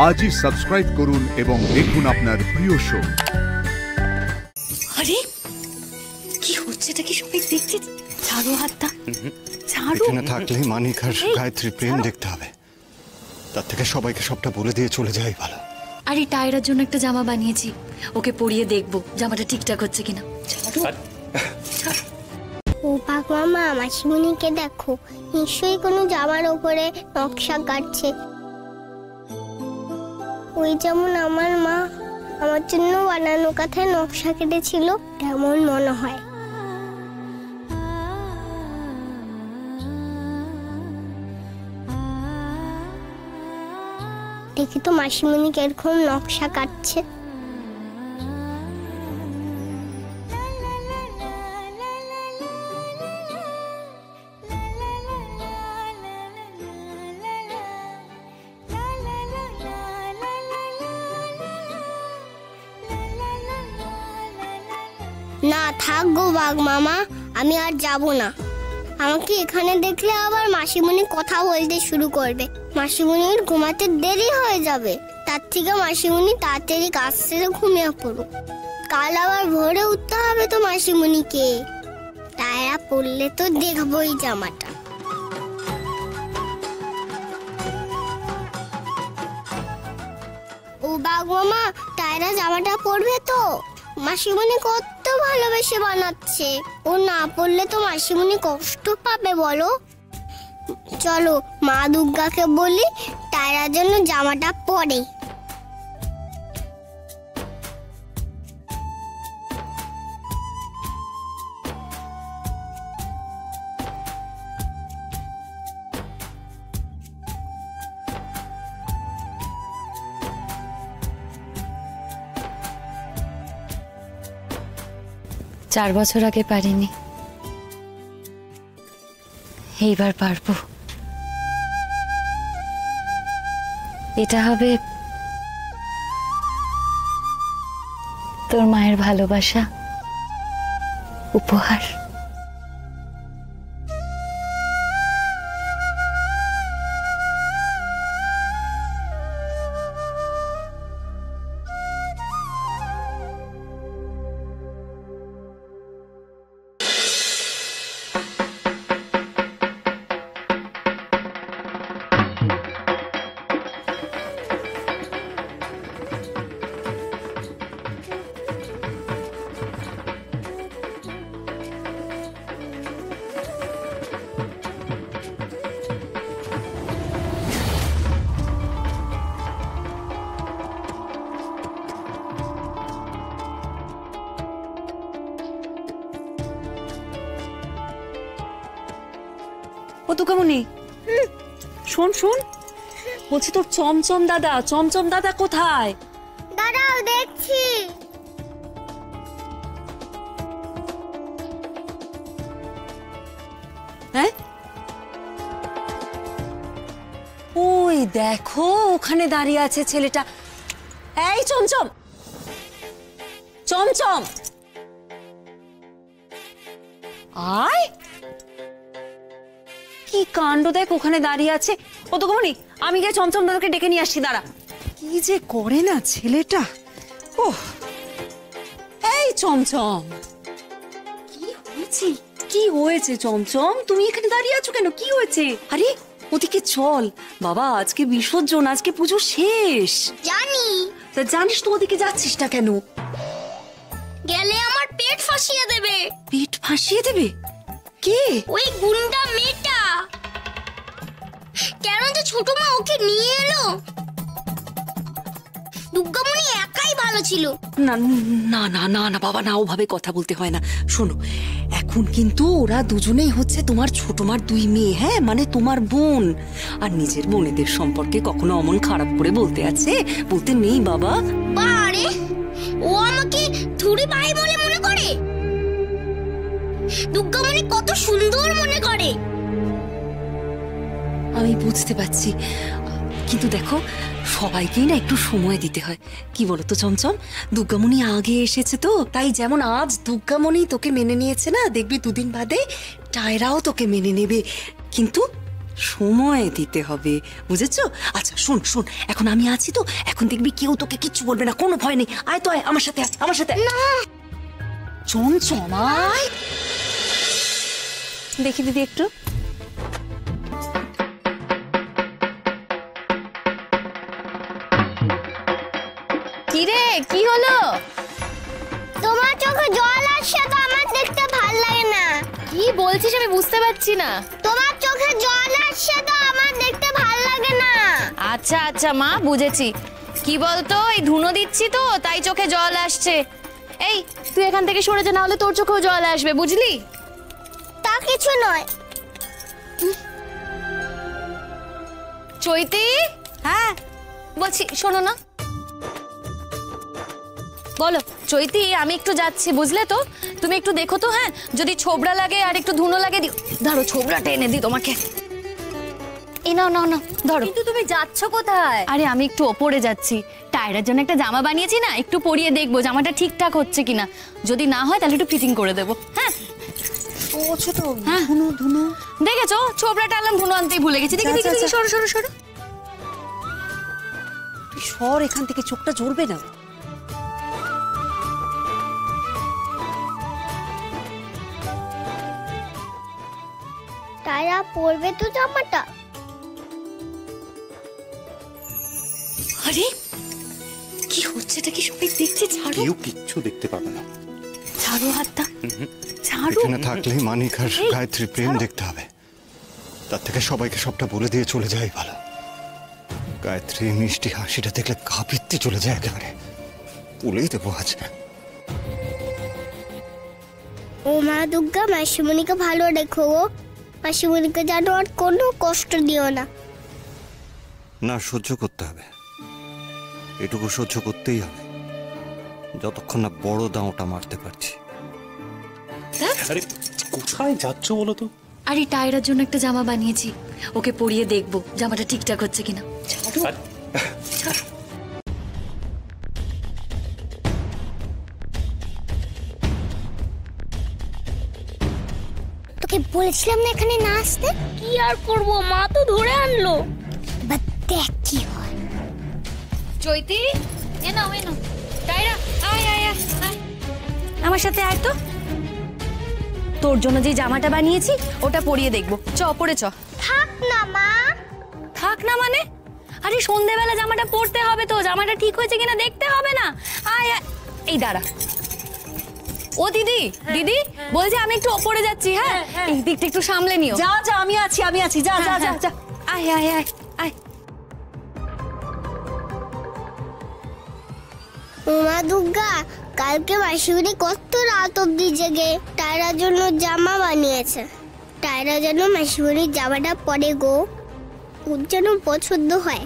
আজই সাবস্ক্রাইব করুন এবং দেখুন আপনার প্রিয় শো। আরে কি হচ্ছে, এটা কি সবাই দেখছে? ছাড়ো হাতটা, ছাড়ো। এখানে থাকলে মানিক আর গায়ত্রীর প্রেম দেখতে হবে, তার থেকে সবাইকে সবটা বলে দিয়ে চলে যাই ভালো। আরে টায়রার জন্য একটা জামা বানিয়েছি, ওকে পরিয়ে দেখবো জামাটা ঠিকঠাক হচ্ছে কিনা। ছাড়ো। ও পাক মামা, মাসিমণিকে দেখো, নিশ্চয়ই কোনো জামার উপরে নকশা কাটছে। ওই যেমন আমার মা আমার জন্য বানানো কাঁথায় নকশা কেটেছিল, তেমন মনে হয়। দেখি তো মাসিমণি কিরকম নকশা কাটছে। না থাক গো বাঘ মামা, আমি আর যাব না। আমাকে এখানে দেখলে আবার মাসিমণি কথা বলতে শুরু করবে, মাসিমণির ঘুমাতে দেরি হয়ে যাবে। তার থেকে মাসিমণি তাড়াতাড়ি কাজ সেরে ঘুমিয়ে পড়ুক, কাল আবার ভোরে উঠতে হবে তো মাসিমণিকে। টায়রা পড়লে তো দেখবই জামাটা। ও বাঘ মামা, টায়রা জামাটা পরবে তো? মাসিমণি কত ভালোবেসে বানাচ্ছে, ও না পড়লে তো মাসিমণি কষ্ট পাবে বলো। চলো মা দুর্গাকে বলি টায়রার জন্য জামাটা পরে। চার বছর আগে পারিনি, এইবার পারবো। এটা হবে তোর মায়ের ভালোবাসা উপহার। ও তো কেমনই শোন শোন, বলছি তোর চমচম দাদা কোথায়? দাঁড়াও দেখছি। হ্যাঁ ওই দেখো ওখানে দাঁড়িয়ে আছে ছেলেটা। এই চমচম চমচম আয়, কি কাণ্ড দেখ, ওখানে দাঁড়িয়ে আছে। ও তো কমনি, আমি গিয়ে চমচম দাদাকে ডেকে নিয়ে আসছি, দাঁড়া। কি যে করে না ছেলেটা। ও এই চমচম, কি হয়েছে চমচম, তুমি এখানে দাঁড়িয়ে আছো কেন, কি হয়েছে? আরে ওদিকে চল বাবা, আজকে বিসর্জন, আজকে পুজো শেষ। জানি। তা জানিস তো ওদিকে যাচ্ছিস না কেন? গেলে আমার পেট ফাঁসিয়ে দেবে। পেট ফাঁসিয়ে দেবে? কে? ওই গুন্ডা মেয়েটা। কেন যে ছোট মা ওকে নিয়ে এলো? দুর্গামণি একাই ভালো ছিল। না না না না না বাবা, না ওভাবে কথা বলতে হয় না। শোনো, এখন কিন্তু ওরা দুজনেই হচ্ছে তোমার ছোট মার দুই মেয়ে, হ্যাঁ, মানে তোমার বোন। আর নিজের বোনেদের সম্পর্কে কখনো অমন খারাপ করে বলতে আছে? বলতে নেই বাবা। আরে ও আমাকে থুড়ি ভাই বলে মনে করে? দুর্গামণি কত সুন্দর মনে করে। আমি বুঝতে পারছি, কিন্তু দেখো সবাইকেই না একটু সময় দিতে হয়, কি বলতো চমচম? দুর্গামণি আগে এসেছে তো, তাই যেমন আজ দুর্গামণি তোকে মেনে নিয়েছে না, দেখবি দুদিন বাদে টায়রাও তোকে মেনে নেবে। কিন্তু সময় দিতে হবে, বুঝেছো? আচ্ছা শোন শোন, এখন আমি আছি তো, এখন দেখবি কেউ তোকে কিচ্ছু বলবে না, কোনো ভয় নেই। আয় তো আয়, আমার সাথে আয়, আমার সাথে চমচমায় দেখি দিদি একটু। কি রে, কি হলো? তোমার চোখে জল আসছে তো আমার দেখতে ভাল লাগে না। কি বলছিস আমি বুঝতে পারছি না। তোমার চোখে জল আসছে তো আমার দেখতে ভাল লাগে না। আচ্ছা আচ্ছা মা, বুঝেছি। কি বলতো, এই ধুনো দিচ্ছি তো তাই চোখে জল আসছে। এই তুই এখান থেকে সরে যা, না হলে তোর চোখেও জল আসবে, বুঝলি? তা কিছু নয়। চৈতি, হ্যাঁ বলছি, শোনো না। বলো চৈতি, আমি একটু যাচ্ছি, বুঝলে তো? তুমি একটু দেখো তো, হ্যাঁ, যদি ছোবড়া লাগে আর একটু ধুনো লাগে দিও। ধরো ছোবড়াটা এনে দিই তোমাকে। এই নাও নাও নাও, ধরো। কিন্তু তুমি যাচ্ছ কোথায়? আরে আমি একটু ওপরে যাচ্ছি, টায়রার জন্য একটা জামা বানিয়েছি না, একটু পরিয়ে দেখবো জামাটা ঠিকঠাক হচ্ছে কিনা। যদি না হয় তাহলে একটু ফিটিং করে দেবো। হ্যাঁ ও ছোট হ্যাঁ। ধুনো ধুনো। দেখেছো, ছোবড়াটা আনলাম, ধুনো আনতেই ভুলে গেছি। দেখি দেখি দেখি, সরো সরো সরো। তুই সর এখান থেকে, চোখটা জ্বলবে না। তারা পরবে তো জামাটা। আরে কি হচ্ছে, এটা কি সবাই দেখছে? ছাড়ো কেউ কিচ্ছু দেখতে পাবে না। ছাড়ো হাতটা, ছাড়ো। এখানে থাকলে মানিক আর গায়ত্রীর প্রেম দেখতে হবে, তার থেকে সবাইকে সবটা বলে দিয়ে চলে যাওয়াই ভালো। গায়ত্রীর মিষ্টি হাসিটা দেখলে কাঁপিতে চলে যায় একেবারে, বলেই দেবো আজ। ও মা দুর্গা, মাসিমণিকে ভালো রেখো গো। মাসিমণিকে যেন আর কোনো কষ্ট দিও না। না, সহ্য করতে হবে, এটুকু সহ্য করতেই হবে, যতক্ষণ না বড় দাঁওটা মারতে পারছি। আরে কোথায় যাচ্ছ বলো তো? আর এই টায়রার জন্য একটা জামা বানিয়েছি, ওকে পরিয়ে দেখবো জামাটা ঠিকঠাক হচ্ছে কিনা। তোকে বলেছিলাম না এখানে না আসতে। কি আর করবো, মা তো ধরে আনলো। বাট দেখ কি হয়। চৈতি, এ নাও এ নাও টায়রা, আয় আয় আয় আয়। আমার সাথে আয় তো। তোর জন্য যে জামাটা বানিয়েছি ওটা পরিয়ে দেখবো, চ পরে চ। থাক না মা। থাক না মানে? আরে সন্ধ্যেবেলা জামাটা পরতে হবে তো, জামাটা ঠিক হয়েছে কিনা দেখতে হবে না? আয় আয়, এই দাঁড়া। ও দিদি, দিদি বলছি আমি একটু ওপরে যাচ্ছি, হ্যাঁ, এই দিকটা একটু সামলে নিও। যা যা, আমি আছি আমি আছি, যা যা যা যা। আয় আয় আয় আয়। ও মা দুর্গা, কালকে মাসিমণি কত রাত অব্দি জেগে টায়রার জন্য জামা বানিয়েছে। টায়রা যেন মাসিমণির জামাটা পরে গো, ওর যেন পছন্দ হয়।